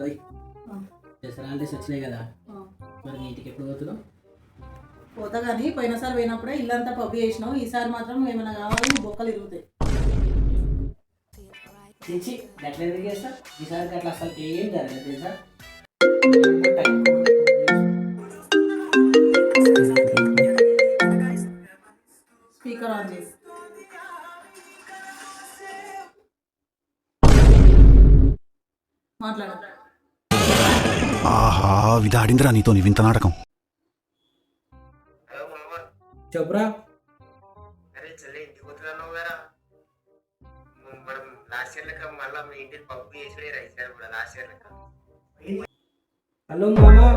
ఓయ్ దసరా హాలిడేస్ వచ్చినాయి కదా, మరి నీ ఇంటికి ఎప్పుడు పోతున్నావు? పోతా కానీ పోయినసారి పోయినప్పుడే ఇల్లంతా పబ్బు చేసినావు. ఈసారి మాత్రం ఏమైనా కావాలి, నీ బొక్కలు ఇరుగుతాయి. తెచ్చి గట్ల ఎందుకు చేస్తా? ఈసారి గట్ల అసలు ఏం జరగదు తెలుసా. స్పీకర్ ఆన్ చేసి మాట్లాడు. ఆహా విధాడిందిరా నీతో నీ వింత నాటకం. చెప్పురా. అరే చెల్లి ఇంటికి పోతున్నావు కదా, మనం లాస్ట్ ఇయర్ లెక్క మళ్ళీ మీ ఇంటికి పప్పు చేసుకునే రైస్ కూడా లాస్ట్ ఇయర్ లెక్క. హలో మామా.